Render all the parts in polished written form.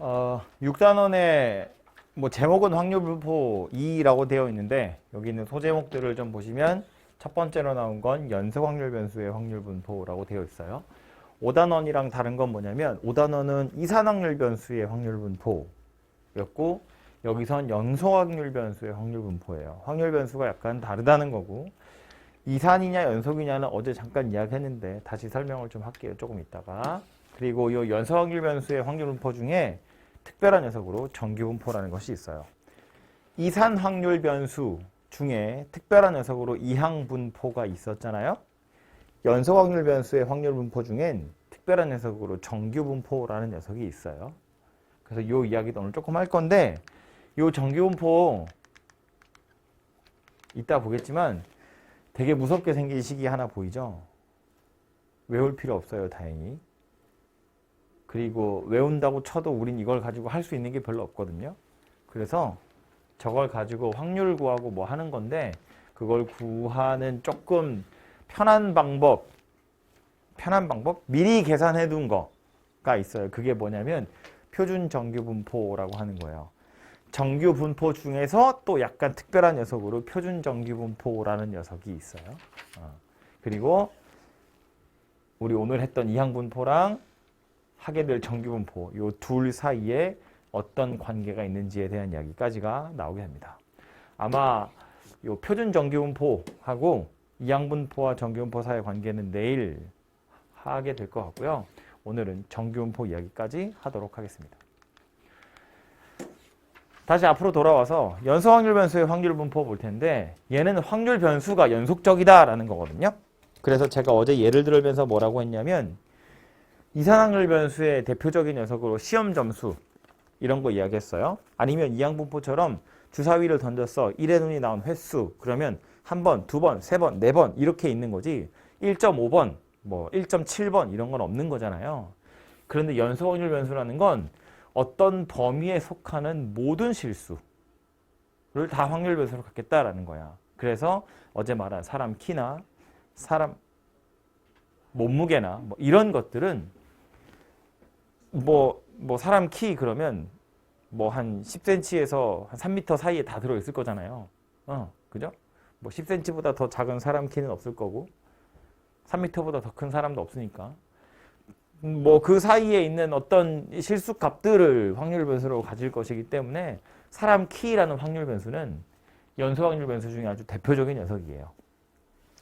6단원에 뭐 제목은 확률분포 2라고 되어 있는데 여기 있는 소제목들을 좀 보시면 첫 번째로 나온 건 연속확률변수의 확률분포라고 되어 있어요. 5단원이랑 다른 건 뭐냐면 5단원은 이산확률변수의 확률분포였고 여기선 연속확률변수의 확률분포예요. 확률변수가 약간 다르다는 거고 이산이냐 연속이냐는 어제 잠깐 이야기했는데 다시 설명을 좀 할게요. 조금 있다가. 그리고 이 연속확률변수의 확률분포 중에 특별한 녀석으로 정규분포라는 것이 있어요. 이산확률변수 중에 특별한 녀석으로 이항분포가 있었잖아요. 연속확률변수의 확률분포 중엔 특별한 녀석으로 정규분포라는 녀석이 있어요. 그래서 이 이야기도 오늘 조금 할 건데 이 정규분포 이따 보겠지만 되게 무섭게 생긴 식이 하나 보이죠? 외울 필요 없어요, 다행히. 그리고 외운다고 쳐도 우린 이걸 가지고 할 수 있는 게 별로 없거든요. 그래서 저걸 가지고 확률 구하고 뭐 하는 건데 그걸 구하는 조금 편한 방법 미리 계산해 둔 거가 있어요. 그게 뭐냐면 표준 정규분포라고 하는 거예요. 정규분포 중에서 또 약간 특별한 녀석으로 표준 정규분포라는 녀석이 있어요. 그리고 우리 오늘 했던 이항분포랑 하게 될 정규분포 요 둘 사이에 어떤 관계가 있는지에 대한 이야기까지가 나오게 됩니다. 아마 요 표준 정규분포하고 이항분포와 정규분포 사이의 관계는 내일 하게 될 것 같고요. 오늘은 정규분포 이야기까지 하도록 하겠습니다. 다시 앞으로 돌아와서 연속확률변수의 확률분포 볼 텐데 얘는 확률변수가 연속적이다라는 거거든요. 그래서 제가 어제 예를 들면서 뭐라고 했냐면 이산확률변수의 대표적인 녀석으로 시험 점수 이런 거 이야기했어요. 아니면 이항분포처럼 주사위를 던졌어. 1의 눈이 나온 횟수 그러면 한 번, 두 번, 세 번, 네 번 이렇게 있는 거지 1.5번, 뭐 1.7번 이런 건 없는 거잖아요. 그런데 연속확률변수라는 건 어떤 범위에 속하는 모든 실수를 다 확률변수로 갖겠다라는 거야. 그래서 어제 말한 사람 키나 사람 몸무게나 뭐 이런 것들은 뭐 사람 키 그러면 뭐 한 10cm에서 한 3m 사이에 다 들어있을 거잖아요. 그죠? 뭐 10cm보다 더 작은 사람 키는 없을 거고 3m보다 더 큰 사람도 없으니까 뭐 그 사이에 있는 어떤 실수 값들을 확률 변수로 가질 것이기 때문에 사람 키라는 확률 변수는 연속 확률 변수 중에 아주 대표적인 녀석이에요.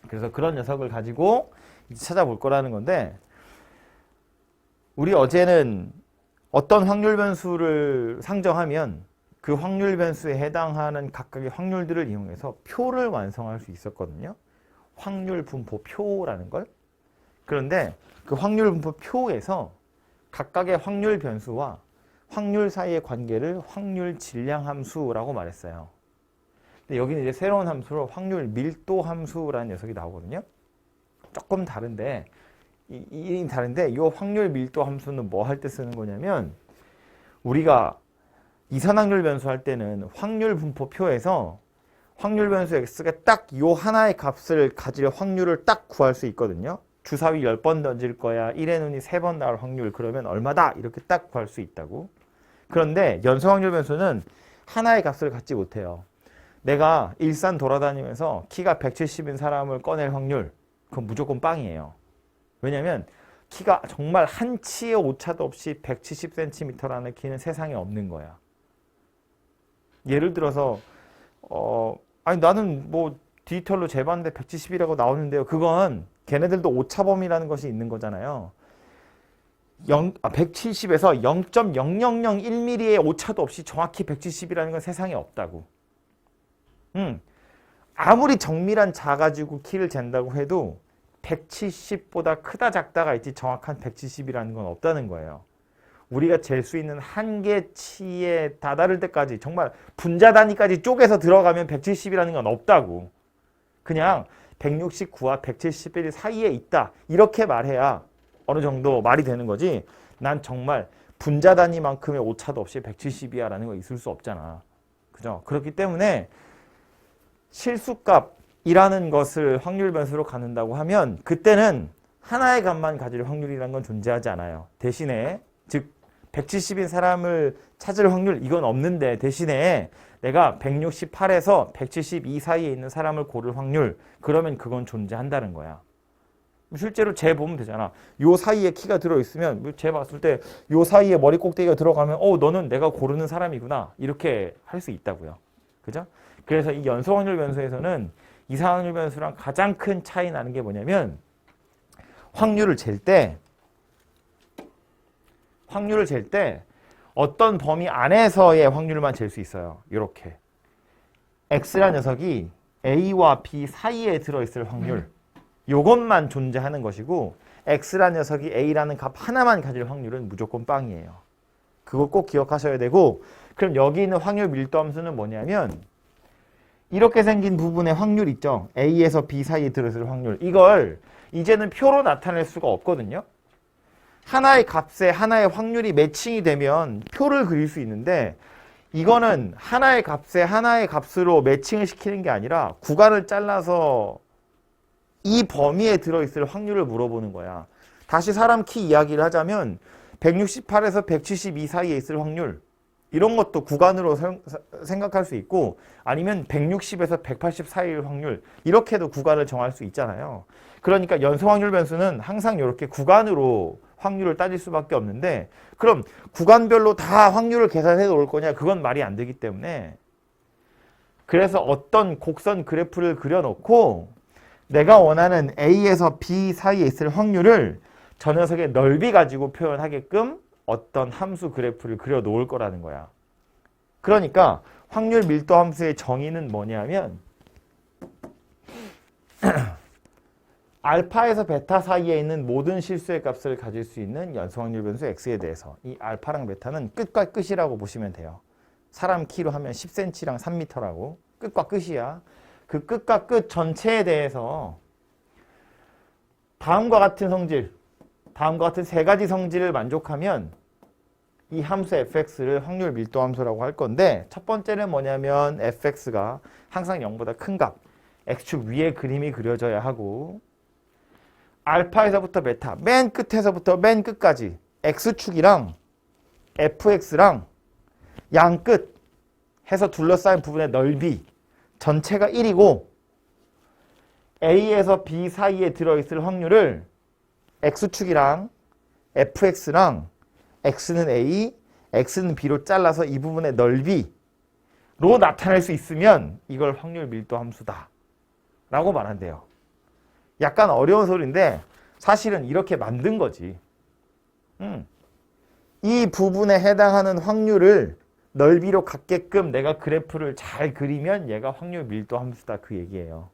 그래서 그런 녀석을 가지고 찾아볼 거라는 건데 우리 어제는 어떤 확률 변수를 상정하면 그 확률 변수에 해당하는 각각의 확률들을 이용해서 표를 완성할 수 있었거든요. 확률 분포 표라는 걸. 그런데 그 확률 분포 표에서 각각의 확률 변수와 확률 사이의 관계를 확률 질량 함수라고 말했어요. 근데 여기는 이제 새로운 함수로 확률 밀도 함수라는 녀석이 나오거든요. 조금 다른데 이 확률 밀도 함수는 뭐 할 때 쓰는 거냐면 우리가 이산확률 변수 할 때는 확률 분포표에서 확률 변수 x가 딱 요 하나의 값을 가질 확률을 딱 구할 수 있거든요. 주사위 10번 던질 거야. 1의 눈이 3번 나올 확률 그러면 얼마다? 이렇게 딱 구할 수 있다고. 그런데 연속확률 변수는 하나의 값을 갖지 못해요. 내가 일산 돌아다니면서 키가 170인 사람을 꺼낼 확률 그건 무조건 빵이에요. 왜냐면 키가 정말 한 치의 오차도 없이 170cm라는 키는 세상에 없는 거야. 예를 들어서 아니 나는 뭐 디지털로 재봤는데 170이라고 나오는데요. 그건 걔네들도 오차범위라는 것이 있는 거잖아요. 170에서 0.0001mm의 오차도 없이 정확히 170이라는 건 세상에 없다고. 아무리 정밀한 자 가지고 키를 잰다고 해도 170보다 크다 작다가 있지 정확한 170이라는 건 없다는 거예요. 우리가 잴 수 있는 한계치에 다다를 때까지 정말 분자 단위까지 쪼개서 들어가면 170이라는 건 없다고. 그냥 169와 171 사이에 있다. 이렇게 말해야 어느 정도 말이 되는 거지. 난 정말 분자 단위만큼의 오차도 없이 170이야 라는 거 있을 수 없잖아. 그죠? 그렇기 때문에 실수값이라는 것을 확률 변수로 갖는다고 하면 그때는 하나의 값만 가질 확률이라는 건 존재하지 않아요. 대신에 즉 170인 사람을 찾을 확률 이건 없는데 대신에 내가 168에서 172 사이에 있는 사람을 고를 확률 그러면 그건 존재한다는 거야. 실제로 재 보면 되잖아. 요 사이에 키가 들어있으면 재 봤을 때 요 사이에 머리 꼭대기가 들어가면 너는 내가 고르는 사람이구나 이렇게 할 수 있다고요. 그죠? 그래서 이 연소 확률 변수에서는 이상 확률 변수랑 가장 큰 차이 나는 게 뭐냐면 확률을 잴 때 어떤 범위 안에서의 확률만 잴 수 있어요. 이렇게 X란 녀석이 A와 B 사이에 들어있을 확률 요것만 존재하는 것이고 X란 녀석이 A라는 값 하나만 가질 확률은 무조건 빵이에요. 그거 꼭 기억하셔야 되고 그럼 여기 있는 확률 밀도 함수는 뭐냐면 이렇게 생긴 부분의 확률 있죠. A에서 B 사이에 들어있을 확률 이걸 이제는 표로 나타낼 수가 없거든요. 하나의 값에 하나의 확률이 매칭이 되면 표를 그릴 수 있는데 이거는 하나의 값에 하나의 값으로 매칭을 시키는 게 아니라 구간을 잘라서 이 범위에 들어있을 확률을 물어보는 거야. 다시 사람 키 이야기를 하자면 168에서 172 사이에 있을 확률 이런 것도 구간으로 생각할 수 있고 아니면 160에서 180 사이의 확률 이렇게도 구간을 정할 수 있잖아요. 그러니까 연소 확률 변수는 항상 이렇게 구간으로 확률을 따질 수밖에 없는데 그럼 구간별로 다 확률을 계산해 놓을 거냐? 그건 말이 안 되기 때문에 그래서 어떤 곡선 그래프를 그려놓고 내가 원하는 A에서 B 사이에 있을 확률을 저 녀석의 넓이 가지고 표현하게끔 어떤 함수 그래프를 그려 놓을 거라는 거야. 그러니까 확률 밀도 함수의 정의는 뭐냐면 알파에서 베타 사이에 있는 모든 실수의 값을 가질 수 있는 연소 확률 변수 X에 대해서 이 알파랑 베타는 끝과 끝이라고 보시면 돼요. 사람 키로 하면 10cm랑 3m라고 끝과 끝이야. 그 끝과 끝 전체에 대해서 다음과 같은 세 가지 성질을 만족하면 이 함수 fx를 확률 밀도 함수라고 할 건데 첫 번째는 뭐냐면 fx가 항상 0보다 큰 값, x축 위에 그림이 그려져야 하고 알파에서부터 베타, 맨 끝에서부터 맨 끝까지 x축이랑 fx랑 양 끝 해서 둘러싸인 부분의 넓이 전체가 1이고 A에서 B 사이에 들어있을 확률을 X축이랑 fx랑 x는 A, x는 b로 잘라서 이 부분의 넓이로 나타낼 수 있으면 이걸 확률 밀도 함수다 라고 말한대요. 약간 어려운 소리인데 사실은 이렇게 만든 거지. 이 부분에 해당하는 확률을 넓이로 갖게끔 내가 그래프를 잘 그리면 얘가 확률 밀도 함수다 그 얘기예요.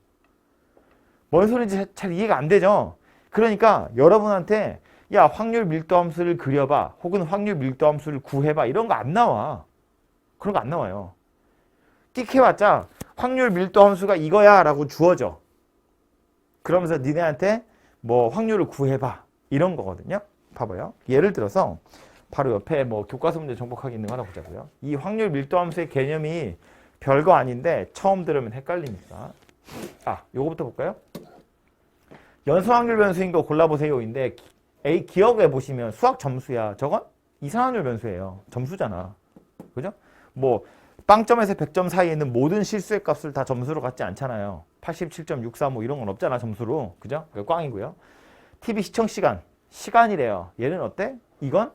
뭔 소리인지 잘 이해가 안 되죠? 그러니까 여러분한테 야 확률 밀도 함수를 그려봐 혹은 확률 밀도 함수를 구해봐 이런 거 안 나와. 그런 거 안 나와요. 띡 해봤자 확률 밀도 함수가 이거야 라고 주어져. 그러면서 니네한테 뭐 확률을 구해봐 이런 거거든요. 봐봐요. 예를 들어서 바로 옆에 뭐 교과서 문제 정복하기 있는 거 하나 보자고요. 이 확률 밀도 함수의 개념이 별거 아닌데 처음 들으면 헷갈리니까. 요거부터 볼까요? 연소 확률 변수인 거 골라보세요인데 기억해 보시면 수학 점수야. 저건 이상 확률 변수예요. 점수잖아. 그죠? 뭐 빵점에서 100점 사이에 있는 모든 실수의 값을 다 점수로 갖지 않잖아요. 87.64 뭐 이런 건 없잖아 점수로. 그죠? 꽝이고요. TV 시청 시간이래요. 얘는 어때? 이건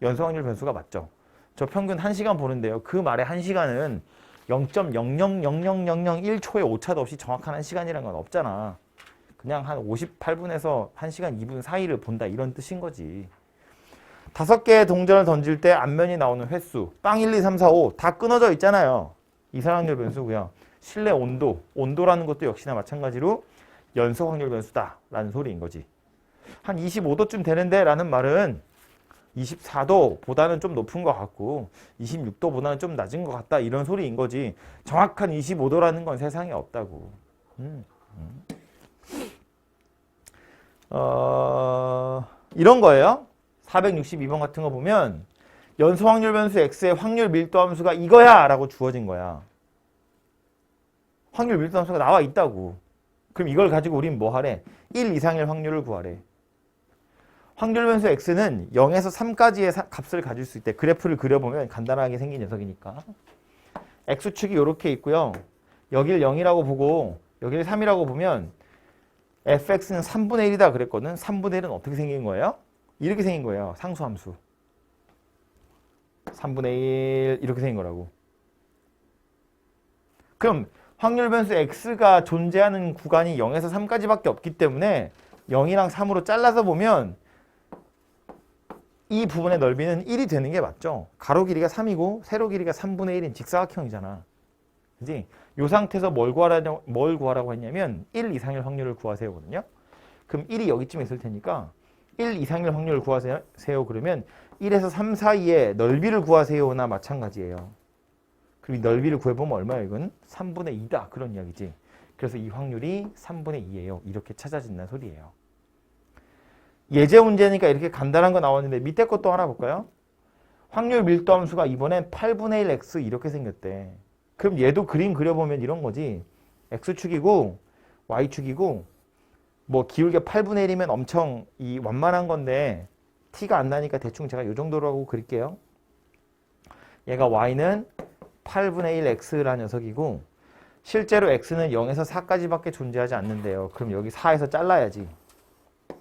연소 확률 변수가 맞죠. 저 평균 1시간 보는데요. 그 말의 1시간은 0.0000001초의 오차도 없이 정확한 1시간이라는 건 없잖아. 그냥 한 58분에서 1시간 2분 사이를 본다 이런 뜻인 거지. 5개의 동전을 던질 때 앞면이 나오는 횟수 빵 1, 2, 3, 4, 5 다 끊어져 있잖아요. 이상 확률 변수고요. 실내 온도라는 것도 역시나 마찬가지로 연소 확률 변수다 라는 소리인 거지. 한 25도쯤 되는데 라는 말은 24도보다는 좀 높은 것 같고 26도보다는 좀 낮은 것 같다 이런 소리인 거지. 정확한 25도라는 건 세상에 없다고. 이런 거예요. 462번 같은 거 보면 연소 확률 변수 x의 확률 밀도 함수가 이거야 라고 주어진 거야. 확률 밀도 함수가 나와 있다고. 그럼 이걸 가지고 우린 뭐 하래? 1 이상일 확률을 구하래. 확률 변수 x는 0에서 3까지의 값을 가질 수 있대. 그래프를 그려보면 간단하게 생긴 녀석이니까. x축이 이렇게 있고요. 여길 0이라고 보고 여길 3이라고 보면 fx는 3분의 1이다 그랬거든. 3분의 1은 어떻게 생긴 거예요? 이렇게 생긴 거예요. 상수함수. 3분의 1 이렇게 생긴 거라고. 그럼 확률 변수 x가 존재하는 구간이 0에서 3까지밖에 없기 때문에 0이랑 3으로 잘라서 보면 이 부분의 넓이는 1이 되는 게 맞죠. 가로 길이가 3이고 세로 길이가 3분의 1인 직사각형이잖아. 그지? 이 상태에서 뭘 구하라고 했냐면 1 이상일 확률을 구하세요거든요. 그럼 1이 여기쯤에 있을 테니까 1 이상일 확률을 구하세요. 그러면 1에서 3 사이의 넓이를 구하세요나 마찬가지예요. 그리고 넓이를 구해보면 얼마예요? 이건 3분의 2다. 그런 이야기지. 그래서 이 확률이 3분의 2예요. 이렇게 찾아진다는 소리예요. 예제 문제니까 이렇게 간단한 거 나왔는데 밑에 것도 하나 볼까요? 확률 밀도 함수가 이번엔 8분의 1 x 이렇게 생겼대. 그럼 얘도 그림 그려보면 이런 거지. x축이고 y축이고 뭐 기울기 8분의 1이면 엄청 이 완만한 건데 티가 안 나니까 대충 제가 이 정도로 하고 그릴게요. 얘가 y는 8분의 1 x라는 녀석이고 실제로 x는 0에서 4까지밖에 존재하지 않는데요. 그럼 여기 4에서 잘라야지.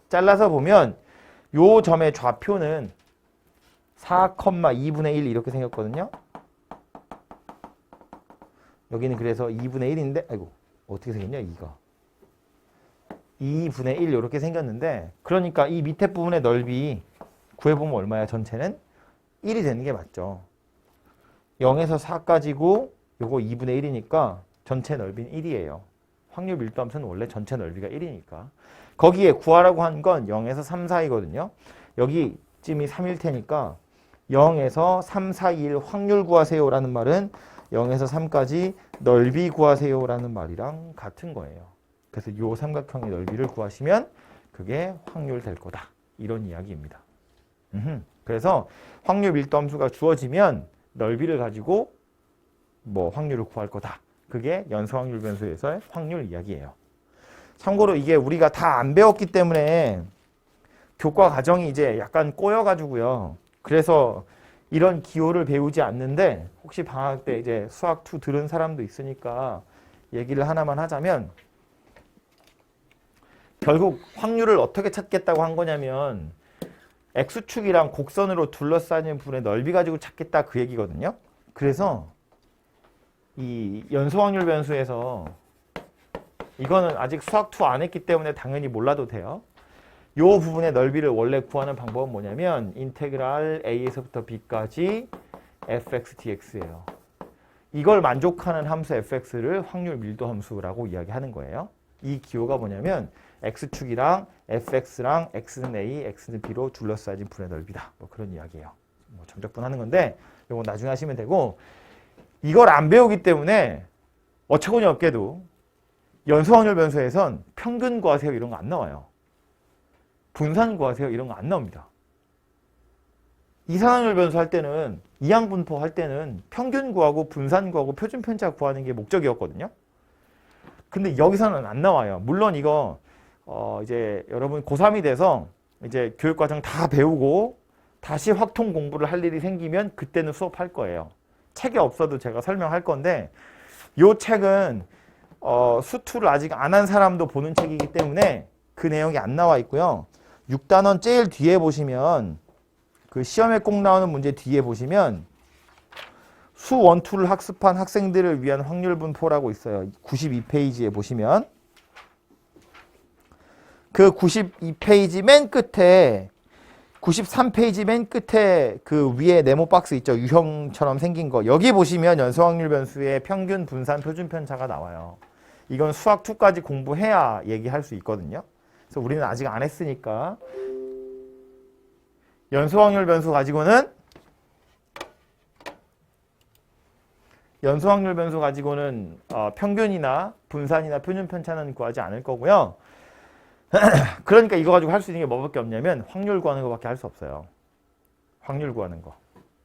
잘라서 보면 요 점의 좌표는 4,2분의 1 이렇게 생겼거든요. 여기는 그래서 2분의 1인데 아이고 어떻게 생겼냐 2가 2분의 1 이렇게 생겼는데 그러니까 이 밑에 부분의 넓이 구해보면 얼마야? 전체는 1이 되는 게 맞죠. 0에서 4까지고 요거 2분의 1이니까 전체 넓이는 1이에요. 확률 밀도 함수는 원래 전체 넓이가 1이니까. 거기에 구하라고 한 건 0에서 3 사이거든요. 여기쯤이 3일 테니까 0에서 3 사이일 확률 구하세요라는 말은 0에서 3까지 넓이 구하세요라는 말이랑 같은 거예요. 그래서 이 삼각형의 넓이를 구하시면 그게 확률 될 거다. 이런 이야기입니다. 그래서 확률 밀도 함수가 주어지면 넓이를 가지고 뭐 확률을 구할 거다. 그게 연소 확률 변수에서의 확률 이야기예요. 참고로 이게 우리가 다 안 배웠기 때문에 교과 과정이 이제 약간 꼬여가지고요. 그래서 이런 기호를 배우지 않는데 혹시 방학 때 이제 수학 2 들은 사람도 있으니까 얘기를 하나만 하자면 결국 확률을 어떻게 찾겠다고 한 거냐면 x축이랑 곡선으로 둘러싸인 부분의 넓이 가지고 찾겠다 그 얘기거든요. 그래서 이 연소 확률 변수에서 이거는 아직 수학 2 안 했기 때문에 당연히 몰라도 돼요. 이 부분의 넓이를 원래 구하는 방법은 뭐냐면 인테그랄 a에서부터 b까지 fx dx예요. 이걸 만족하는 함수 fx를 확률 밀도 함수라고 이야기하는 거예요. 이 기호가 뭐냐면 x축이랑 fx랑 x는 a, x는 b로 둘러싸인 분의 넓이다. 뭐 그런 이야기예요. 뭐 정적분하는 건데 이건 나중에 하시면 되고 이걸 안 배우기 때문에 어처구니 없게도 연소 확률 변수에선 평균 구하세요 이런 거 안 나와요. 분산 구하세요 이런 거 안 나옵니다. 이상 확률 변수 할 때는 이항 분포 할 때는 평균 구하고 분산 구하고 표준 편차 구하는 게 목적이었거든요. 근데 여기서는 안 나와요. 물론 이거 이제 여러분 고3이 돼서 이제 교육과정 다 배우고 다시 확통 공부를 할 일이 생기면 그때는 수업할 거예요. 책이 없어도 제가 설명할 건데 이 책은 수2를 아직 안 한 사람도 보는 책이기 때문에 그 내용이 안 나와 있고요. 6단원 제일 뒤에 보시면 그 시험에 꼭 나오는 문제 뒤에 보시면 수 1, 2를 학습한 학생들을 위한 확률 분포라고 있어요. 92페이지에 보시면 그 92페이지 맨 끝에 93페이지 맨 끝에 그 위에 네모 박스 있죠. 유형처럼 생긴 거. 여기 보시면 연소 확률 변수의 평균, 분산, 표준 편차가 나와요. 이건 수학 2까지 공부해야 얘기할 수 있거든요. 그래서 우리는 아직 안 했으니까 연소 확률 변수 가지고는 평균이나 분산이나 표준 편차는 구하지 않을 거고요. 그러니까 이거 가지고 할 수 있는 게 뭐밖에 없냐면 확률 구하는 거밖에 할 수 없어요. 확률 구하는 거.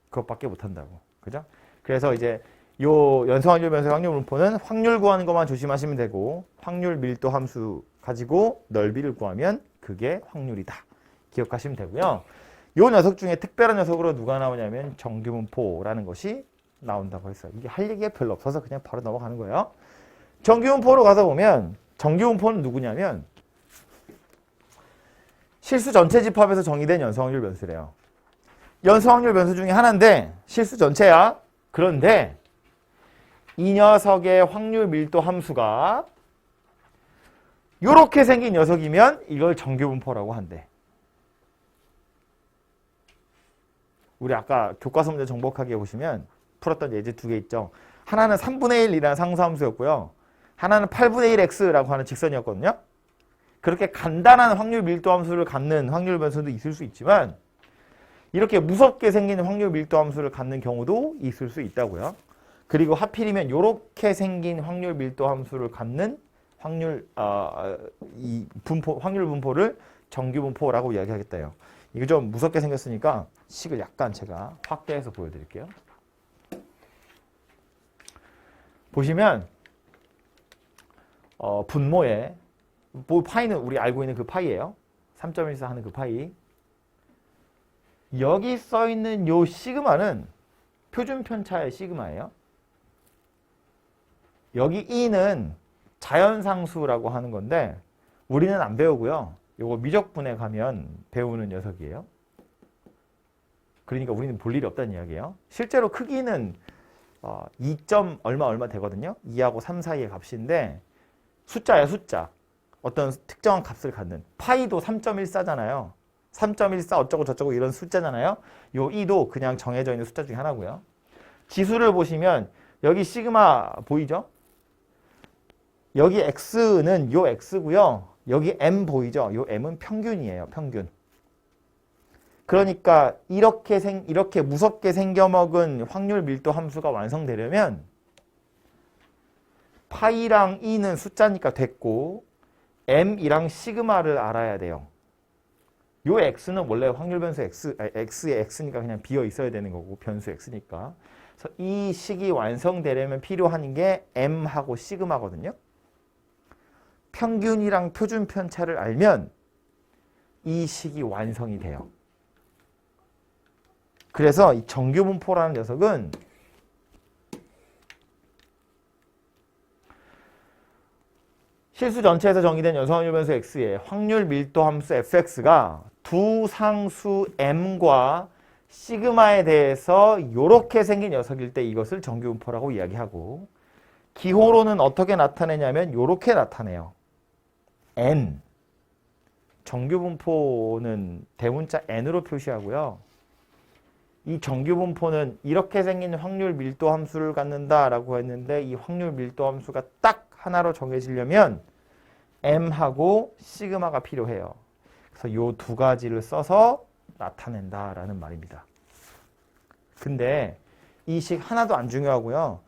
그것밖에 못 한다고. 그죠? 그래서 이제 요 연소 확률 변수의 확률 분포는 확률 구하는 것만 조심하시면 되고 확률 밀도 함수 가지고 넓이를 구하면 그게 확률이다. 기억하시면 되고요. 요 녀석 중에 특별한 녀석으로 누가 나오냐면 정규분포라는 것이 나온다고 했어요. 이게 할 얘기가 별로 없어서 그냥 바로 넘어가는 거예요. 정규분포로 가서 보면 정규분포는 누구냐면 실수 전체 집합에서 정의된 연소확률 변수래요. 연소확률 변수 중에 하나인데 실수 전체야. 그런데 이 녀석의 확률 밀도 함수가 이렇게 생긴 녀석이면 이걸 정규분포라고 한대. 우리 아까 교과서 문제 정복하기에 보시면 풀었던 예제 두 개 있죠. 하나는 3분의 1이라는 상수함수였고요. 하나는 8분의 1 x라고 하는 직선이었거든요. 그렇게 간단한 확률 밀도 함수를 갖는 확률 변수도 있을 수 있지만 이렇게 무섭게 생긴 확률 밀도 함수를 갖는 경우도 있을 수 있다고요. 그리고 하필이면 이렇게 생긴 확률 밀도 함수를 갖는 확률 분포를 정규분포라고 이야기하겠다요. 이거 좀 무섭게 생겼으니까 식을 약간 제가 확대해서 보여드릴게요. 보시면 분모에 파이는 우리 알고 있는 그 파이예요. 3.14 하는 그 파이. 여기 써 있는 요 시그마는 표준 편차의 시그마예요. 여기 E는 자연상수라고 하는 건데 우리는 안 배우고요. 요거 미적분에 가면 배우는 녀석이에요. 그러니까 우리는 볼 일이 없다는 이야기예요. 실제로 크기는 2. 얼마 되거든요. 2하고 3 사이의 값인데 숫자예요, 숫자. 어떤 특정한 값을 갖는. 파이도 3.14잖아요. 3.14 어쩌고 저쩌고 이런 숫자잖아요. 요 E도 그냥 정해져 있는 숫자 중에 하나고요. 지수를 보시면 여기 시그마 보이죠? 여기 X는 요 X고요. 여기 M 보이죠? 요 M은 평균이에요. 평균. 그러니까 이렇게 무섭게 생겨먹은 확률 밀도 함수가 완성되려면 파이랑 E는 숫자니까 됐고 M이랑 시그마를 알아야 돼요. 요 X는 원래 확률 변수 X의 X니까 그냥 비어 있어야 되는 거고 변수 X니까. 그래서 이 식이 완성되려면 필요한 게 M하고 시그마거든요. 평균이랑 표준 편차를 알면 이 식이 완성이 돼요. 그래서 이 정규분포라는 녀석은 실수 전체에서 정의된 연소확률 변수 x의 확률 밀도 함수 fx가 두 상수 m과 시그마에 대해서 이렇게 생긴 녀석일 때 이것을 정규분포라고 이야기하고 기호로는 어떻게 나타내냐면 이렇게 나타내요. n. 정규분포는 대문자 n으로 표시하고요. 이 정규분포는 이렇게 생긴 확률 밀도 함수를 갖는다라고 했는데 이 확률 밀도 함수가 딱 하나로 정해지려면 m하고 시그마가 필요해요. 그래서 이 두 가지를 써서 나타낸다라는 말입니다. 근데 이 식 하나도 안 중요하고요.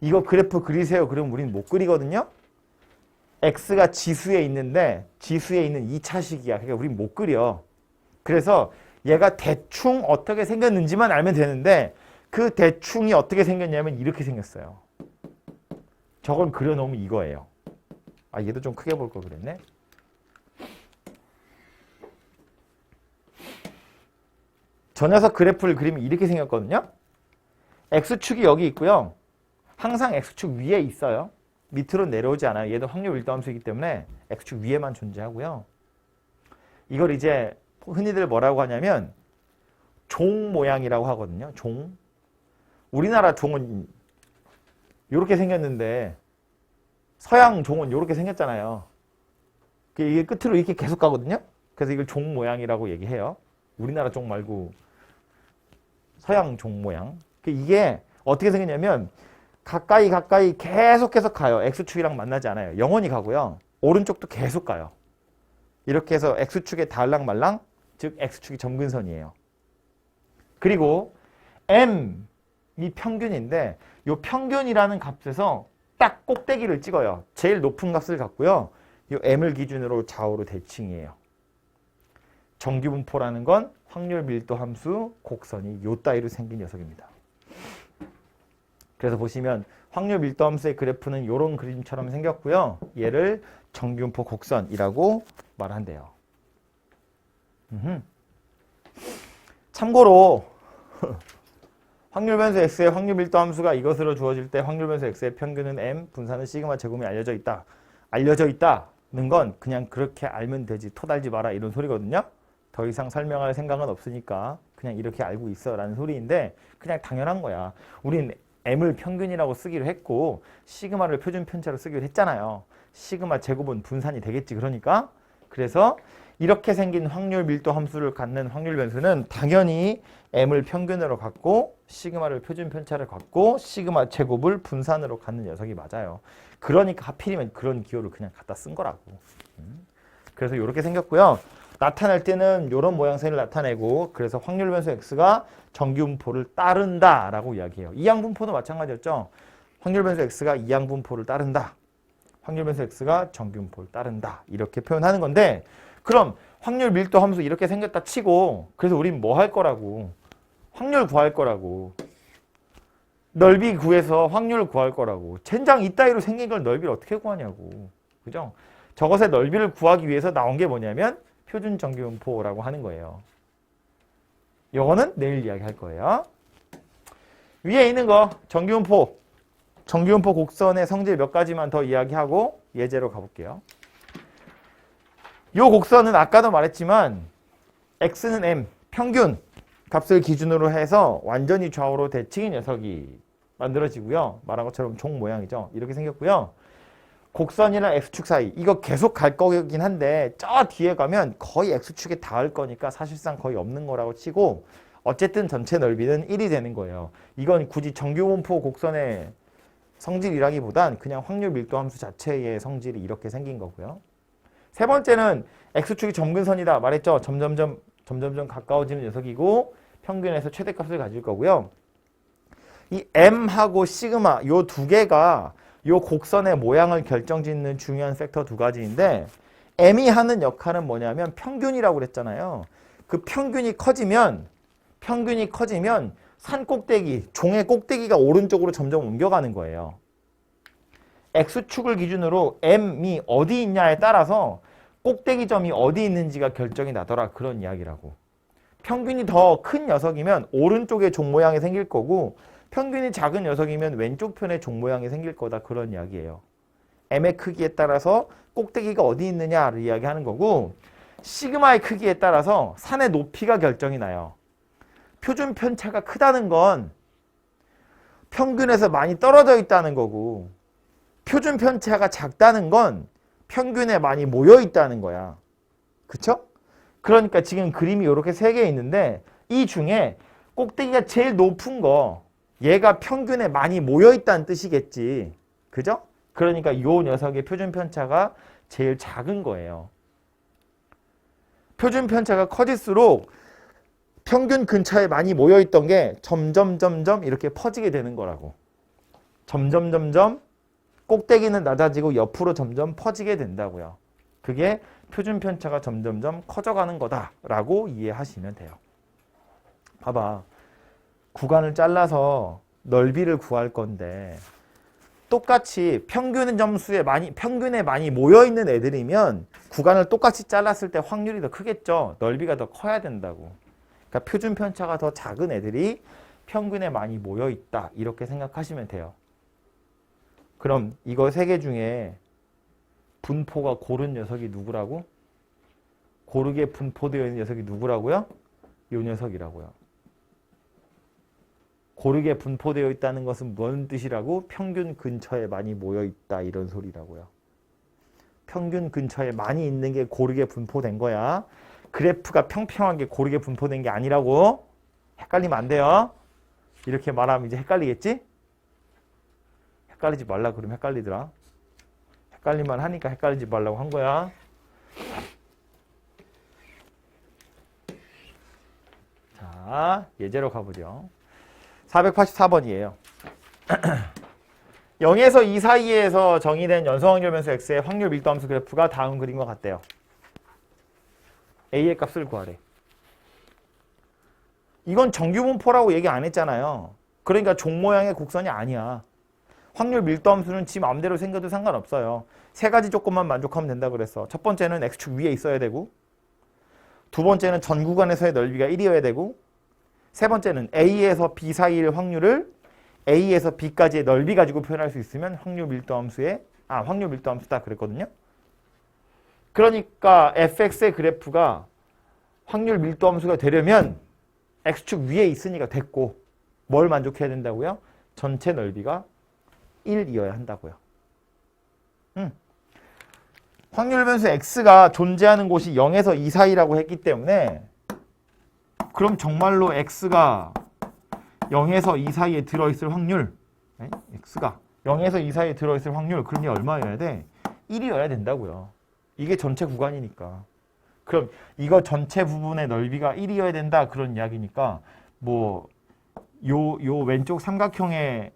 이거 그래프 그리세요. 그러면 우리는 못 그리거든요. x가 지수에 있는데 지수에 있는 2차식이야. 그러니까 우리는 못 그려. 그래서 얘가 대충 어떻게 생겼는지만 알면 되는데 그 대충이 어떻게 생겼냐면 이렇게 생겼어요. 저걸 그려놓으면 이거예요. 아, 얘도 좀 크게 볼 걸 그랬네. 저 녀석 그래프를 그리면 이렇게 생겼거든요. x축이 여기 있고요. 항상 x축 위에 있어요. 밑으로 내려오지 않아요. 얘도 확률 밀도 함수이기 때문에 x축 위에만 존재하고요. 이걸 이제 흔히들 뭐라고 하냐면 종 모양이라고 하거든요. 종. 우리나라 종은 이렇게 생겼는데 서양 종은 이렇게 생겼잖아요. 이게 끝으로 이렇게 계속 가거든요. 그래서 이걸 종 모양이라고 얘기해요. 우리나라 종 말고 서양 종 모양. 이게 어떻게 생겼냐면 가까이 계속해서 가요. x축이랑 만나지 않아요. 영원히 가고요. 오른쪽도 계속 가요. 이렇게 해서 x축에 닿을랑말랑, 즉 x축이 점근선이에요. 그리고 m이 평균인데 이 평균이라는 값에서 딱 꼭대기를 찍어요. 제일 높은 값을 갖고요. 이 m을 기준으로 좌우로 대칭이에요. 정규분포라는 건 확률 밀도 함수 곡선이 요 따위로 생긴 녀석입니다. 그래서 보시면 확률 밀도 함수의 그래프는 이런 그림처럼 생겼고요. 얘를 정규분포 곡선이라고 말한대요. 참고로 확률 변수 x의 확률 밀도 함수가 이것으로 주어질 때 확률 변수 x의 평균은 m, 분산은 시그마 제곱이 알려져 있다. 알려져 있다는 건 그냥 그렇게 알면 되지. 토달지 마라 이런 소리거든요. 더 이상 설명할 생각은 없으니까 그냥 이렇게 알고 있어 라는 소리인데 그냥 당연한 거야. 우린 m을 평균이라고 쓰기로 했고 시그마를 표준 편차로 쓰기로 했잖아요. 시그마 제곱은 분산이 되겠지. 그러니까 그래서 이렇게 생긴 확률 밀도 함수를 갖는 확률 변수는 당연히 m을 평균으로 갖고 시그마를 표준 편차를 갖고 시그마 제곱을 분산으로 갖는 녀석이 맞아요. 그러니까 하필이면 그런 기호를 그냥 갖다 쓴 거라고. 그래서 이렇게 생겼고요. 나타낼 때는 이런 모양새를 나타내고 그래서 확률 변수 x가 정규분포를 따른다라고 이야기해요. 이항분포도 마찬가지였죠. 확률 변수 x가 이항분포를 따른다. 확률 변수 x가 정규분포를 따른다. 이렇게 표현하는 건데 그럼 확률 밀도 함수 이렇게 생겼다 치고 그래서 우린 뭐 할 거라고? 확률 구할 거라고. 넓이 구해서 확률을 구할 거라고. 젠장 이따위로 생긴 걸 넓이를 어떻게 구하냐고. 그죠? 저것의 넓이를 구하기 위해서 나온 게 뭐냐면 표준 정규분포라고 하는 거예요. 요거는 내일 이야기할 거예요. 위에 있는 거 정규분포. 정규분포 곡선의 성질 몇 가지만 더 이야기하고 예제로 가볼게요. 요 곡선은 아까도 말했지만 x는 m, 평균 값을 기준으로 해서 완전히 좌우로 대칭인 녀석이 만들어지고요. 말한 것처럼 종 모양이죠. 이렇게 생겼고요. 곡선이랑 x축 사이 이거 계속 갈 거긴 한데 저 뒤에 가면 거의 x축에 닿을 거니까 사실상 거의 없는 거라고 치고 어쨌든 전체 넓이는 1이 되는 거예요. 이건 굳이 정규분포 곡선의 성질이라기보단 그냥 확률 밀도 함수 자체의 성질이 이렇게 생긴 거고요. 세 번째는 x축이 점근선이다 말했죠. 점점점 가까워지는 녀석이고 평균에서 최대값을 가질 거고요. 이 m하고 시그마 요 두 개가 요 곡선의 모양을 결정짓는 중요한 팩터 두 가지인데 m이 하는 역할은 뭐냐면 평균이라고 그랬잖아요. 그 평균이 커지면 산 꼭대기, 종의 꼭대기가 오른쪽으로 점점 옮겨가는 거예요. x축을 기준으로 m이 어디 있냐에 따라서 꼭대기점이 어디 있는지가 결정이 나더라. 그런 이야기라고. 평균이 더 큰 녀석이면 오른쪽에 종 모양이 생길 거고 평균이 작은 녀석이면 왼쪽 편에 종 모양이 생길 거다. 그런 이야기예요. m의 크기에 따라서 꼭대기가 어디 있느냐를 이야기하는 거고 시그마의 크기에 따라서 산의 높이가 결정이 나요. 표준 편차가 크다는 건 평균에서 많이 떨어져 있다는 거고 표준 편차가 작다는 건 평균에 많이 모여 있다는 거야. 그쵸? 그러니까 지금 그림이 이렇게 세 개 있는데 이 중에 꼭대기가 제일 높은 거 얘가 평균에 많이 모여 있다는 뜻이겠지. 그죠? 그러니까 이 녀석의 표준 편차가 제일 작은 거예요. 표준 편차가 커질수록 평균 근처에 많이 모여 있던 게 점점 이렇게 퍼지게 되는 거라고. 점점 꼭대기는 낮아지고 옆으로 점점 퍼지게 된다고요. 그게 표준 편차가 점점 커져가는 거다라고 이해하시면 돼요. 봐봐. 구간을 잘라서 넓이를 구할 건데 똑같이 평균 점수에 평균에 많이 모여 있는 애들이면 구간을 똑같이 잘랐을 때 확률이 더 크겠죠. 넓이가 더 커야 된다고. 그러니까 표준 편차가 더 작은 애들이 평균에 많이 모여 있다. 이렇게 생각하시면 돼요. 그럼 이거 세 개 중에 분포가 고른 녀석이 누구라고? 고르게 분포되어 있는 녀석이 누구라고요? 이 녀석이라고요. 고르게 분포되어 있다는 것은 뭔 뜻이라고? 평균 근처에 많이 모여 있다 이런 소리라고요. 평균 근처에 많이 있는 게 고르게 분포된 거야. 그래프가 평평하게 고르게 분포된 게 아니라고. 헷갈리면 안 돼요. 이렇게 말하면 이제 헷갈리겠지? 헷갈리지 말라 그러면 헷갈리더라. 헷갈리만 하니까 헷갈리지 말라고 한 거야. 자, 예제로 가보죠. 484번이에요. 0에서 2 사이에서 정의된 연소확률 변수 x의 확률 밀도함수 그래프가 다음 그림과 같대요. a의 값을 구하래. 이건 정규분포라고 얘기 안 했잖아요. 그러니까 종 모양의 곡선이 아니야. 확률 밀도함수는 지 마음대로 생겨도 상관없어요. 세 가지 조건만 만족하면 된다 그랬어. 첫 번째는 x축 위에 있어야 되고 두 번째는 전 구간에서의 넓이가 1이어야 되고 세 번째는 A에서 B 사이의 확률을 A에서 B까지의 넓이 가지고 표현할 수 있으면 확률 밀도함수다 그랬거든요. 그러니까 fx의 그래프가 확률 밀도함수가 되려면 x축 위에 있으니까 됐고 뭘 만족해야 된다고요? 전체 넓이가 1이어야 한다고요. 확률 변수 x가 존재하는 곳이 0에서 2 사이라고 했기 때문에 그럼 정말로 x가 0에서 2 사이에 들어있을 확률 x가 0에서 2 사이에 들어있을 확률 그럼 이게 얼마여야 돼? 1이어야 된다고요. 이게 전체 구간이니까. 그럼 이거 전체 부분의 넓이가 1이어야 된다 그런 이야기니까 뭐 요 왼쪽 삼각형의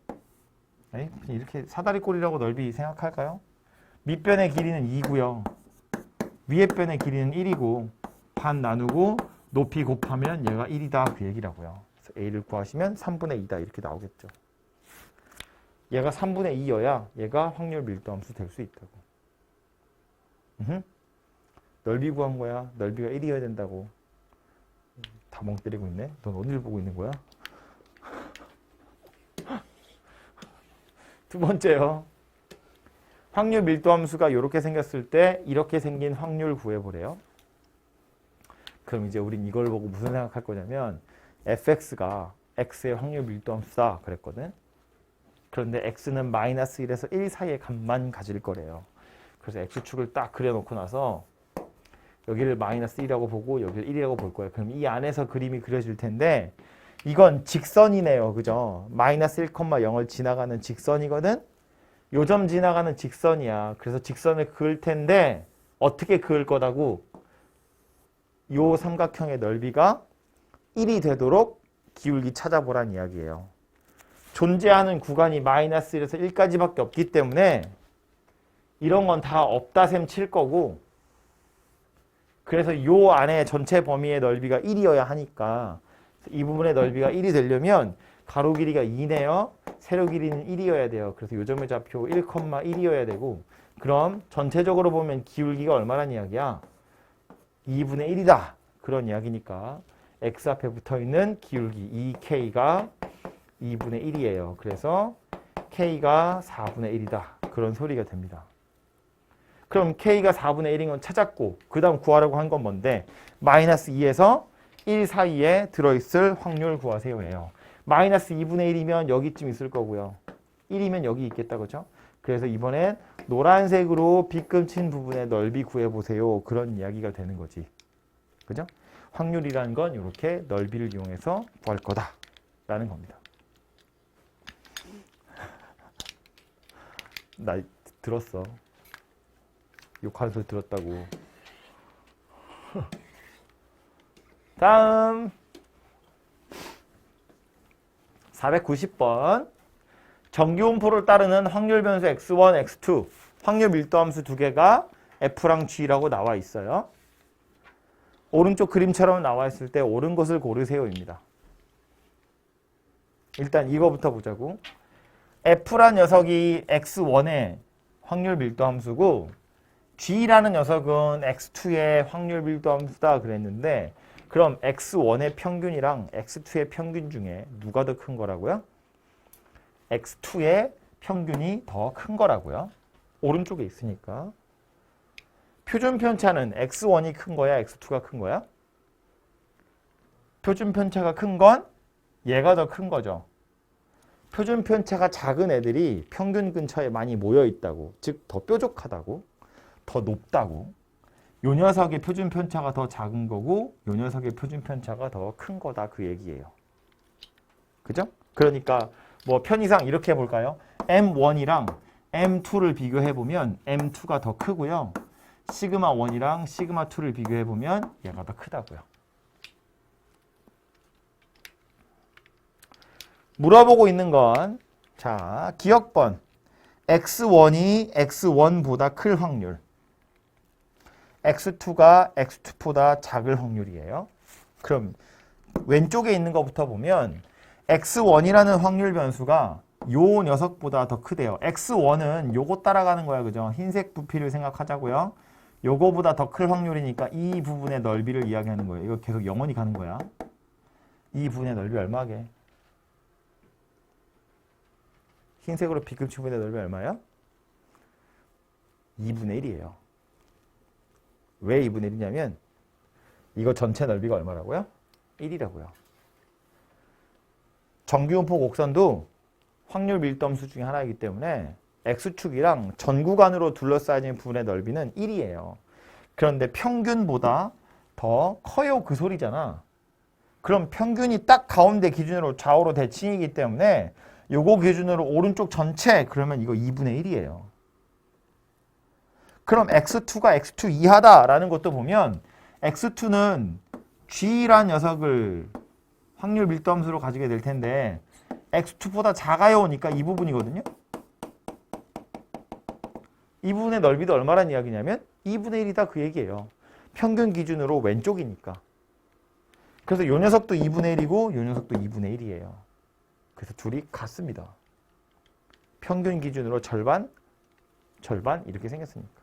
이렇게 사다리꼴이라고 넓이 생각할까요? 밑변의 길이는 2고요. 위에 변의 길이는 1이고 반 나누고 높이 곱하면 얘가 1이다 그 얘기라고요. 그래서 A를 구하시면 3분의 2다 이렇게 나오겠죠. 얘가 3분의 2여야 얘가 확률 밀도함수 될 수 있다고. 넓이 구한 거야. 넓이가 1이어야 된다고. 다 멍 때리고 있네. 넌 어디를 보고 있는 거야? 두 번째요. 확률 밀도함수가 이렇게 생겼을 때 이렇게 생긴 확률 구해보래요. 그럼 이제 우린 이걸 보고 무슨 생각할 거냐면 fx가 x의 확률 밀도함수다 그랬거든. 그런데 x는 마이너스 1에서 1 사이의 값만 가질 거래요. 그래서 x축을 딱 그려놓고 나서 여기를 마이너스 1이라고 보고 여기를 1이라고 볼 거예요. 그럼 이 안에서 그림이 그려질 텐데 이건 직선이네요. 그죠? 마이너스 1,0을 지나가는 직선이거든. 요 점 지나가는 직선이야. 그래서 직선을 그을 텐데 어떻게 그을 거다고? 요 삼각형의 넓이가 1이 되도록 기울기 찾아보란 이야기예요. 존재하는 구간이 마이너스 1에서 1까지밖에 없기 때문에 이런 건 다 없다 셈 칠 거고 그래서 요 안에 전체 범위의 넓이가 1이어야 하니까 이 부분의 넓이가 1이 되려면 가로 길이가 2네요. 세로 길이는 1이어야 돼요. 그래서 요 점의 좌표 1,1이어야 되고 그럼 전체적으로 보면 기울기가 얼마란 이야기야? 2분의 1이다. 그런 이야기니까 x 앞에 붙어있는 기울기 2k가 2분의 1이에요. 그래서 k가 4분의 1이다. 그런 소리가 됩니다. 그럼 k가 4분의 1인 건 찾았고 그 다음 구하라고 한 건 뭔데? 마이너스 2에서 1 사이에 들어있을 확률 구하세요예요. 마이너스 2분의 1이면 여기쯤 있을 거고요. 1이면 여기 있겠다. 그죠? 그래서 이번엔 노란색으로 빗금친 부분의 넓이 구해보세요. 그런 이야기가 되는 거지. 그죠? 확률이라는 건 이렇게 넓이를 이용해서 구할 거다라는 겁니다. 나 들었어. 욕하는 소리 들었다고. 다음 490번 정기분포를 따르는 확률 변수 x1, x2 확률 밀도함수 두 개가 f랑 g라고 나와 있어요. 오른쪽 그림처럼 나와 있을 때 옳은 것을 고르세요입니다. 일단 이거부터 보자고. f란 녀석이 x1의 확률 밀도함수고 g라는 녀석은 x2의 확률 밀도함수다 그랬는데 그럼 x1의 평균이랑 x2의 평균 중에 누가 더 큰 거라고요? x2의 평균이 더 큰 거라고요. 오른쪽에 있으니까. 표준 편차는 x1이 큰 거야, x2가 큰 거야? 표준 편차가 큰 건 얘가 더 큰 거죠. 표준 편차가 작은 애들이 평균 근처에 많이 모여 있다고, 즉 더 뾰족하다고, 더 높다고. 요 녀석의 표준 편차가 더 작은 거고 요 녀석의 표준 편차가 더 큰 거다 그 얘기예요. 그죠? 그러니까 뭐 편의상 이렇게 해볼까요? M1이랑 M2를 비교해보면 M2가 더 크고요. 시그마 1이랑 시그마 2를 비교해보면 얘가 더 크다고요. 물어보고 있는 건 자, 기억번 X1이 X1보다 클 확률 X2가 X2보다 작을 확률이에요. 그럼 왼쪽에 있는 것부터 보면 X1이라는 확률 변수가 요 녀석보다 더 크대요. X1은 요거 따라가는 거야. 그죠? 흰색 부피를 생각하자고요. 요거보다 더 클 확률이니까 이 부분의 넓이를 이야기하는 거예요. 이거 계속 영원히 가는 거야. 2분의 넓이 얼마게? 흰색으로 B급 분의 넓이 얼마예요? 2분의 1이에요. 왜 2분의 1이냐면 이거 전체 넓이가 얼마라고요? 1이라고요. 정규분포 곡선도 확률 밀도함수 중에 하나이기 때문에 X축이랑 전 구간으로 둘러싸여진 부분의 넓이는 1이에요. 그런데 평균보다 더 커요 그 소리잖아. 그럼 평균이 딱 가운데 기준으로 좌우로 대칭이기 때문에 요거 기준으로 오른쪽 전체 그러면 이거 2분의 1이에요. 그럼 X2가 X2 이하다라는 것도 보면 X2는 G란 녀석을 확률 밀도함수로 가지게 될 텐데 X2보다 작아요니까 이 부분이거든요. 이 부분의 넓이도 얼마란 이야기냐면 2분의 1이다 그 얘기예요. 평균 기준으로 왼쪽이니까. 그래서 요 녀석도 2분의 1이고 요 녀석도 2분의 1이에요. 그래서 둘이 같습니다. 평균 기준으로 절반, 절반 이렇게 생겼으니까.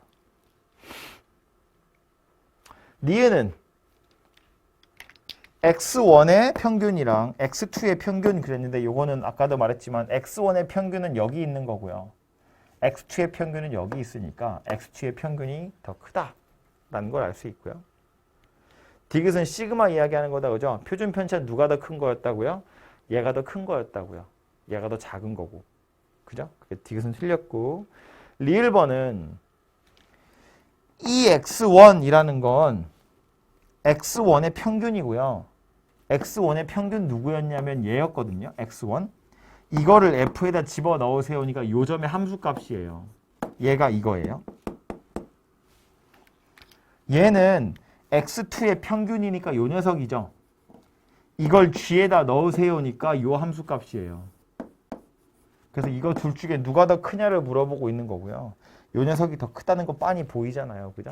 니은은 X1의 평균이랑 X2의 평균 그랬는데 요거는 아까도 말했지만 X1의 평균은 여기 있는 거고요. X2의 평균은 여기 있으니까 X2의 평균이 더 크다라는 걸 알 수 있고요. 디귿은 시그마 이야기하는 거다 그죠? 표준 편차 누가 더 큰 거였다고요? 얘가 더 큰 거였다고요. 얘가 더 작은 거고. 그죠? 디귿은 틀렸고 리을번은 EX1이라는 건 X1의 평균이고요. X1의 평균 누구였냐면 얘였거든요. X1. 이거를 F에다 집어넣으세요니까 요 점의 함수값이에요. 얘가 이거예요. 얘는 X2의 평균이니까 요 녀석이죠. 이걸 G에다 넣으세요니까 요 함수값이에요. 그래서 이거 둘 중에 누가 더 크냐를 물어보고 있는 거고요. 요 녀석이 더 크다는 거 빤히 보이잖아요. 그죠?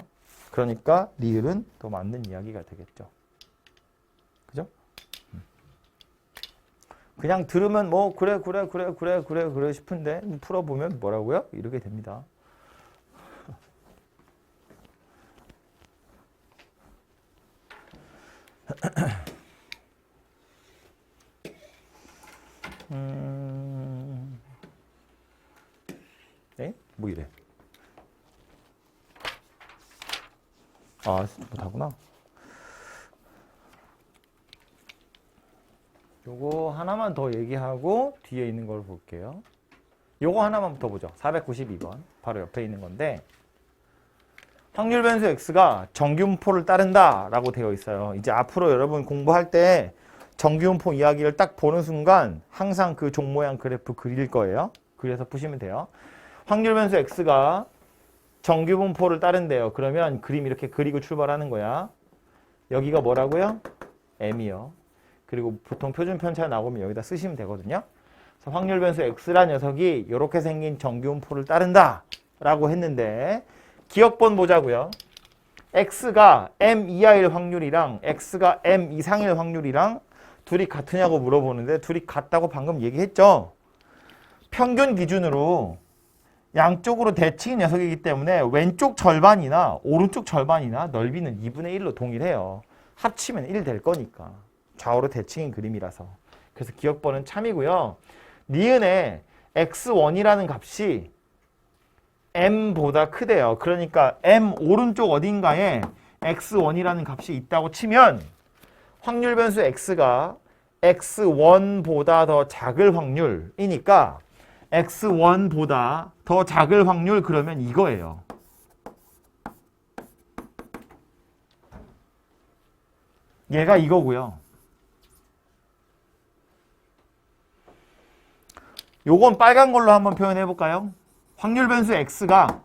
그러니까 리을은 더 맞는 이야기가 되겠죠. 그죠? 그냥 들으면 뭐 그래 싶은데 풀어보면 뭐라고요? 이렇게 됩니다. 네? 뭐 이래? 아, 못하구나. 요거 하나만 더 얘기하고 뒤에 있는 걸 볼게요. 요거 하나만 더 보죠. 492번. 바로 옆에 있는 건데 확률 변수 x가 정규분포를 따른다 라고 되어 있어요. 이제 앞으로 여러분 공부할 때 정규분포 이야기를 딱 보는 순간 항상 그 종 모양 그래프 그릴 거예요. 그래서 푸시면 돼요. 확률 변수 x가 정규분포를 따른대요. 그러면 그림 이렇게 그리고 출발하는 거야. 여기가 뭐라고요? m이요. 그리고 보통 표준 편차 나오면 여기다 쓰시면 되거든요. 그래서 확률 변수 x란 녀석이 이렇게 생긴 정규분포를 따른다 라고 했는데 기억번 보자고요. x가 m 이하일 확률이랑 x가 m 이상일 확률이랑 둘이 같으냐고 물어보는데 둘이 같다고 방금 얘기했죠. 평균 기준으로 양쪽으로 대칭인 녀석이기 때문에 왼쪽 절반이나 오른쪽 절반이나 넓이는 2분의 1로 동일해요. 합치면 1 될 거니까. 좌우로 대칭인 그림이라서. 그래서 기억번은 참이고요. 니은의 x1이라는 값이 m보다 크대요. 그러니까 m 오른쪽 어딘가에 x1이라는 값이 있다고 치면 확률 변수 x가 x1보다 더 작을 확률이니까 x1보다 더 작을 확률 그러면 이거예요. 얘가 이거고요. 요건 빨간 걸로 한번 표현해 볼까요? 확률 변수 x가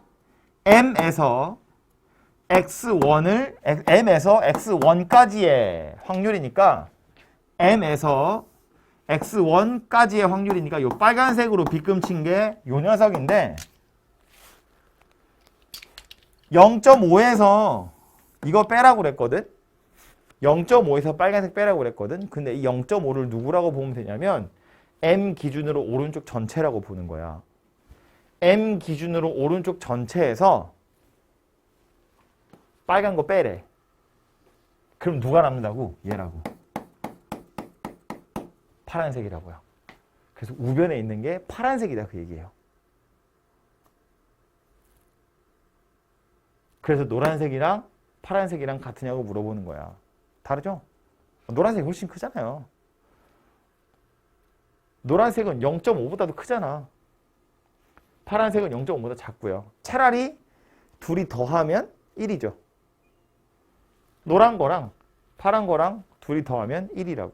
m에서 x1까지의 확률이니까 m에서 x1까지의 확률이니까 요 빨간색으로 빗금친 게 요 녀석인데 0.5에서 이거 빼라고 그랬거든. 0.5에서 빨간색 빼라고 그랬거든. 근데 이 0.5를 누구라고 보면 되냐면 m 기준으로 오른쪽 전체라고 보는 거야. m 기준으로 오른쪽 전체에서 빨간 거 빼래. 그럼 누가 남는다고? 얘라고. 파란색이라고요. 그래서 우변에 있는 게 파란색이다 그 얘기예요. 그래서 노란색이랑 파란색이랑 같으냐고 물어보는 거야. 다르죠? 노란색이 훨씬 크잖아요. 노란색은 0.5보다도 크잖아. 파란색은 0.5보다 작고요. 차라리 둘이 더하면 1이죠. 노란 거랑 파란 거랑 둘이 더하면 1이라고.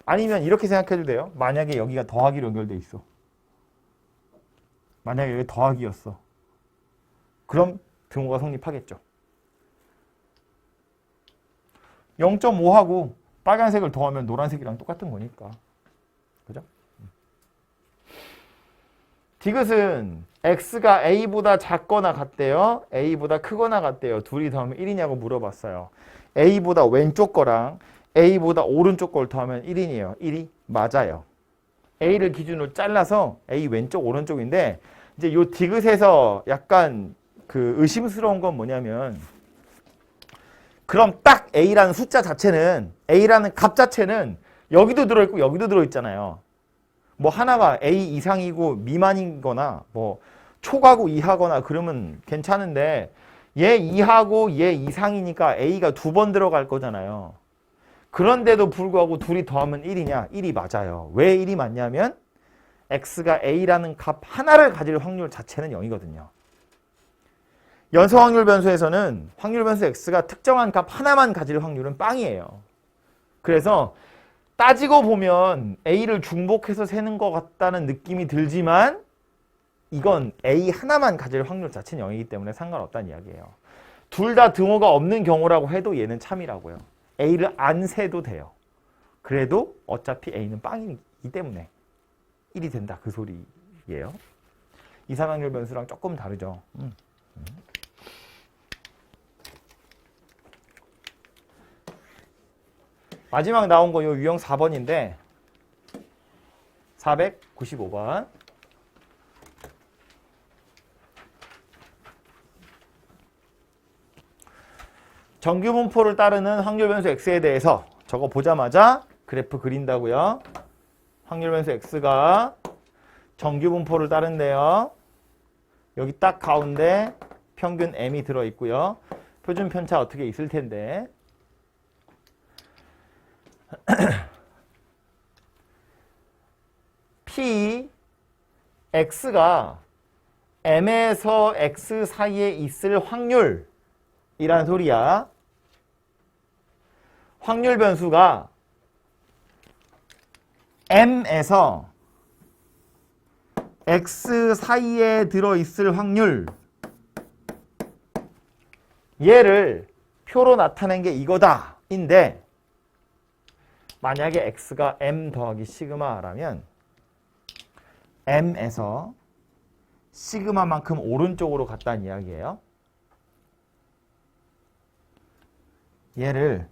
아니면 이렇게 생각해도 돼요. 만약에 여기가 더하기로 연결돼 있어. 만약에 여기 더하기였어. 그럼 등호가 성립하겠죠. 0.5하고 빨간색을 더하면 노란색이랑 똑같은 거니까. 그죠? 디귿은 x가 a보다 작거나 같대요. a보다 크거나 같대요. 둘이 더하면 1이냐고 물어봤어요. a보다 왼쪽 거랑 a보다 오른쪽 걸 더하면 1이에요. 1이 맞아요. a를 기준으로 잘라서 a 왼쪽 오른쪽인데 이제 요 디귿에서 약간 그 의심스러운 건 뭐냐면 그럼 딱 a라는 숫자 자체는 a라는 값 자체는 여기도 들어있고 여기도 들어있잖아요. 뭐 하나가 a 이상이고 미만이거나 뭐 초과고 이하거나 그러면 괜찮은데 얘 이하고 얘 이상이니까 a가 두 번 들어갈 거잖아요. 그런데도 불구하고 둘이 더하면 1이냐? 1이 맞아요. 왜 1이 맞냐면 x가 a라는 값 하나를 가질 확률 자체는 0이거든요. 연속 확률 변수에서는 확률 변수 x가 특정한 값 하나만 가질 확률은 빵이에요. 그래서 따지고 보면 a를 중복해서 세는 것 같다는 느낌이 들지만 이건 a 하나만 가질 확률 자체는 0이기 때문에 상관없다는 이야기예요. 둘 다 등호가 없는 경우라고 해도 얘는 참이라고요. a를 안 세도 돼요. 그래도 어차피 a는 빵이기 때문에 1이 된다 그 소리예요. 이산확률 변수랑 조금 다르죠. 마지막 나온 거 요 유형 4번인데 495번. 정규분포를 따르는 확률 변수 x에 대해서 저거 보자마자 그래프 그린다고요. 확률 변수 x가 정규분포를 따른대요. 여기 딱 가운데 평균 m이 들어있고요. 표준 편차 어떻게 있을 텐데 P, X가 M에서 X 사이에 있을 확률이란 소리야. 확률 변수가 M에서 X 사이에 들어있을 확률 얘를 표로 나타낸 게 이거다 인데 만약에 x가 m 더하기 시그마라면 m에서 시그마만큼 오른쪽으로 갔다는 이야기예요. 얘를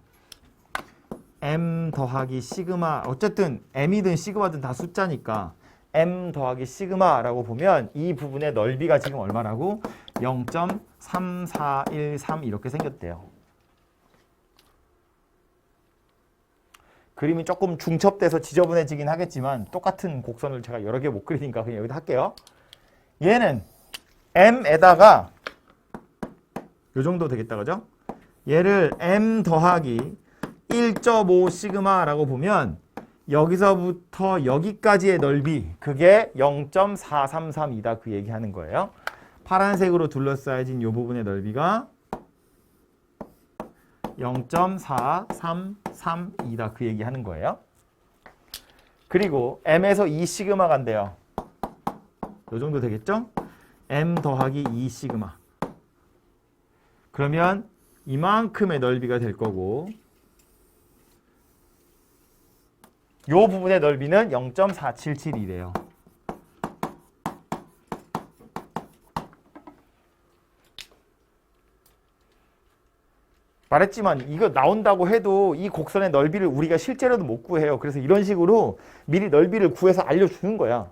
m 더하기 시그마 어쨌든 m이든 시그마든 다 숫자니까 m 더하기 시그마라고 보면 이 부분의 넓이가 지금 얼마라고? 0.3413 이렇게 생겼대요. 그림이 조금 중첩돼서 지저분해지긴 하겠지만 똑같은 곡선을 제가 여러 개 못 그리니까 그냥 여기다 할게요. 얘는 m에다가 요 정도 되겠다 그죠? 얘를 m 더하기 1.5 시그마라고 보면 여기서부터 여기까지의 넓이 그게 0.433이다 그 얘기하는 거예요. 파란색으로 둘러싸여진 이 부분의 넓이가 0.4332다 그 얘기하는 거예요. 그리고 m에서 2 시그마 간대요. 이 정도 되겠죠? m 더하기 2 시그마. 그러면 이만큼의 넓이가 될 거고 이 부분의 넓이는 0.477이래요. 말했지만 이거 나온다고 해도 이 곡선의 넓이를 우리가 실제로도 못 구해요. 그래서 이런 식으로 미리 넓이를 구해서 알려주는 거야.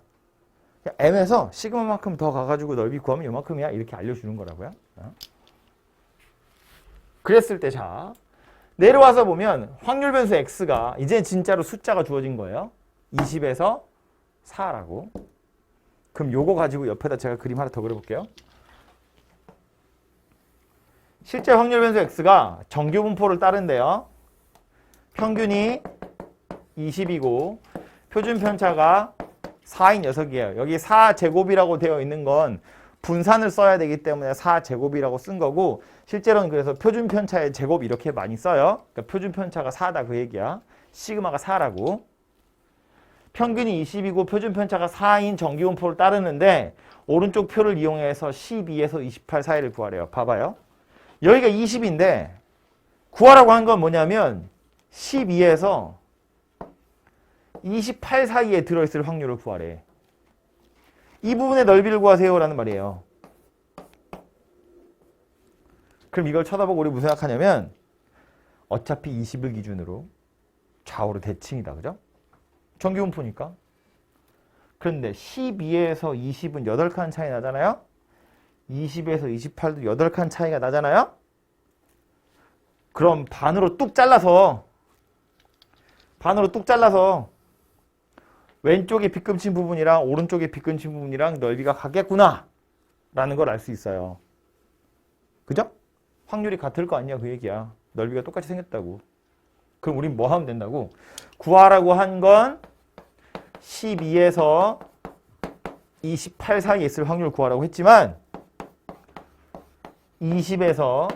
m에서 시그마만큼 더 가가지고 넓이 구하면 이만큼이야 이렇게 알려주는 거라고요. 그랬을 때 자 내려와서 보면 확률 변수 x가 이제 진짜로 숫자가 주어진 거예요. 20에서 4라고. 그럼 요거 가지고 옆에다 제가 그림 하나 더 그려볼게요. 실제 확률 변수 x가 정규 분포를 따른대요. 평균이 20이고 표준 편차가 4인 녀석이에요. 여기 4제곱이라고 되어 있는 건 분산을 써야 되기 때문에 4제곱이라고 쓴 거고, 실제로는 그래서 표준 편차의 제곱 이렇게 많이 써요. 그러니까 표준 편차가 4다 그 얘기야. 시그마가 4라고. 평균이 20이고 표준 편차가 4인 정규 분포를 따르는데 오른쪽 표를 이용해서 12에서 28 사이를 구하래요. 봐봐요. 여기가 20인데 구하라고 한 건 뭐냐면 12에서 28 사이에 들어있을 확률을 구하래. 이 부분의 넓이를 구하세요 라는 말이에요. 그럼 이걸 쳐다보고 우리 무슨 생각하냐면 어차피 20을 기준으로 좌우로 대칭이다. 그죠? 정규분포니까. 그런데 12에서 20은 8칸 차이 나잖아요? 20에서 28도 8칸 차이가 나잖아요? 그럼 반으로 뚝 잘라서 왼쪽에 빗금친 부분이랑 오른쪽에 빗금친 부분이랑 넓이가 같겠구나 라는 걸 알 수 있어요. 그죠? 확률이 같을 거 아니야 그 얘기야. 넓이가 똑같이 생겼다고. 그럼 우린 뭐 하면 된다고? 구하라고 한 건 12에서 28 사이에 있을 확률 구하라고 했지만 20에서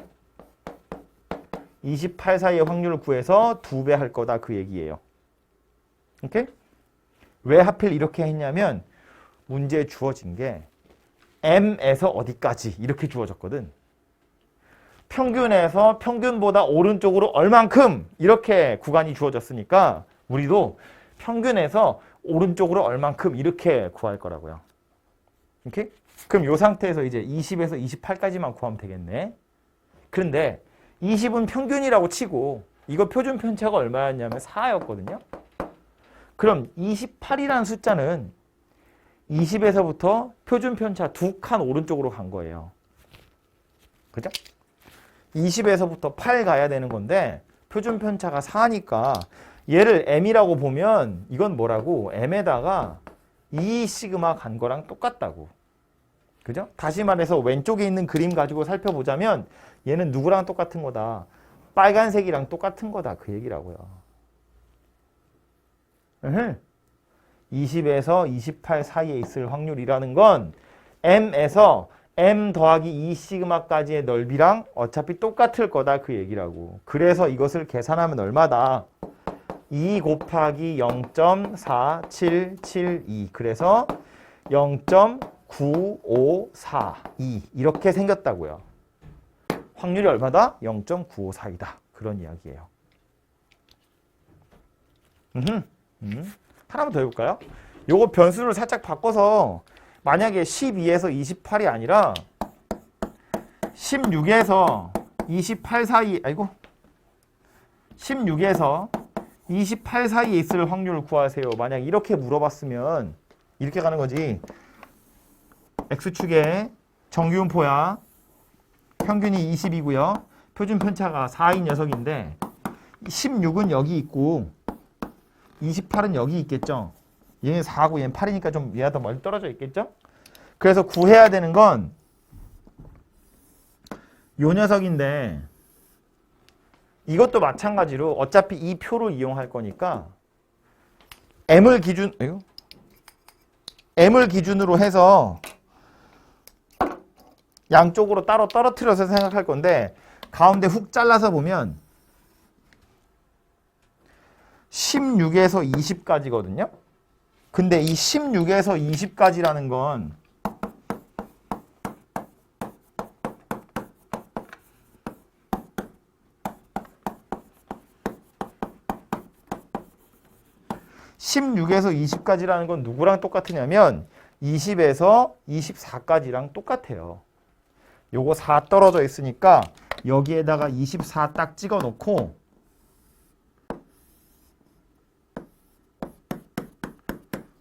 28 사이의 확률을 구해서 2배 할 거다 그 얘기예요. 오케이? 왜 하필 이렇게 했냐면 문제에 주어진 게 m에서 어디까지 이렇게 주어졌거든. 평균에서 평균보다 오른쪽으로 얼만큼 이렇게 구간이 주어졌으니까 우리도 평균에서 오른쪽으로 얼만큼 이렇게 구할 거라고요. 오케이? 그럼 이 상태에서 이제 20에서 28까지만 구하면 되겠네. 그런데 20은 평균이라고 치고 이거 표준 편차가 얼마였냐면 4였거든요. 그럼 28이라는 숫자는 20에서부터 표준 편차 2칸 오른쪽으로 간 거예요. 그죠? 20에서부터 8 가야 되는 건데 표준 편차가 4니까 얘를 m이라고 보면 이건 뭐라고? m에다가 2 시그마 간 거랑 똑같다고. 그죠? 다시 말해서 왼쪽에 있는 그림 가지고 살펴보자면 얘는 누구랑 똑같은 거다? 빨간색이랑 똑같은 거다. 그 얘기라고요. 20에서 28 사이에 있을 확률이라는 건 m에서 m 더하기 2 시그마까지의 넓이랑 어차피 똑같을 거다. 그 얘기라고. 그래서 이것을 계산하면 얼마다? 2 곱하기 0.4772. 그래서 0.9542 이렇게 생겼다고요. 확률이 얼마다? 0.954이다. 그런 이야기예요. 하나만 더 해볼까요? 요거 변수를 살짝 바꿔서 만약에 12에서 28이 아니라 16에서 28 사이, 16에서 28 사이에 있을 확률을 구하세요. 만약 이렇게 물어봤으면 이렇게 가는 거지. X축에 정규분포야. 평균이 20이고요. 표준 편차가 4인 녀석인데 16은 여기 있고 28은 여기 있겠죠. 얘는 4고 얘는 8이니까 좀 얘가 더 멀리 떨어져 있겠죠. 그래서 구해야 되는 건 요 녀석인데 이것도 마찬가지로 어차피 이 표를 이용할 거니까 m을 기준으로 해서 양쪽으로 따로 떨어뜨려서 생각할 건데 가운데 훅 잘라서 보면 16에서 20까지거든요. 근데 이 16에서 20까지라는 건 누구랑 똑같으냐면 20에서 24까지랑 똑같아요. 요거 4 떨어져 있으니까 여기에다가 24 딱 찍어 놓고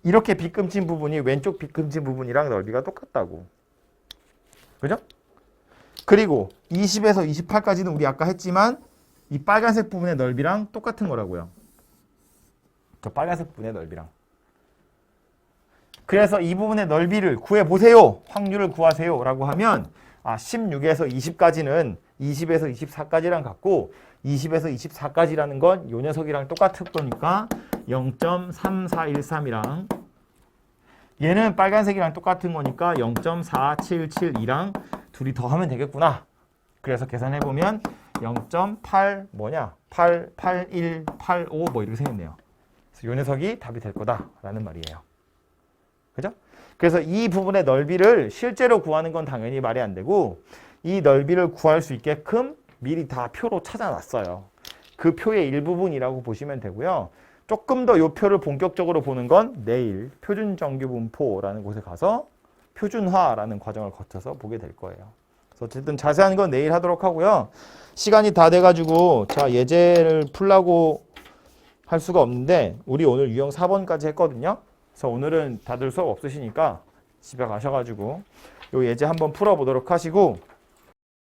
이렇게 빗금친 부분이 왼쪽 빗금친 부분이랑 넓이가 똑같다고. 그죠? 그리고 20에서 28까지는 우리 아까 했지만 이 빨간색 부분의 넓이랑 똑같은 거라고요. 저 빨간색 부분의 넓이랑. 그래서 이 부분의 넓이를 구해보세요. 확률을 구하세요. 라고 하면 16에서 20까지는 20에서 24까지랑 같고 20에서 24까지라는 건 요 녀석이랑 똑같을 거니까 0.3413이랑 얘는 빨간색이랑 똑같은 거니까 0.4772랑 둘이 더하면 되겠구나. 그래서 계산해보면 0.8 뭐냐 88185 뭐 이렇게 생겼네요. 그래서 요 녀석이 답이 될 거다라는 말이에요. 그죠? 그래서 이 부분의 넓이를 실제로 구하는 건 당연히 말이 안 되고 이 넓이를 구할 수 있게끔 미리 다 표로 찾아놨어요. 그 표의 일부분이라고 보시면 되고요. 조금 더 이 표를 본격적으로 보는 건 내일 표준정규분포라는 곳에 가서 표준화라는 과정을 거쳐서 보게 될 거예요. 그래서 어쨌든 자세한 건 내일 하도록 하고요. 시간이 다 돼가지고 자 예제를 풀라고 할 수가 없는데 우리 오늘 유형 4번까지 했거든요. 그래서 오늘은 다들 수업 없으시니까 집에 가셔가지고 요 예제 한번 풀어보도록 하시고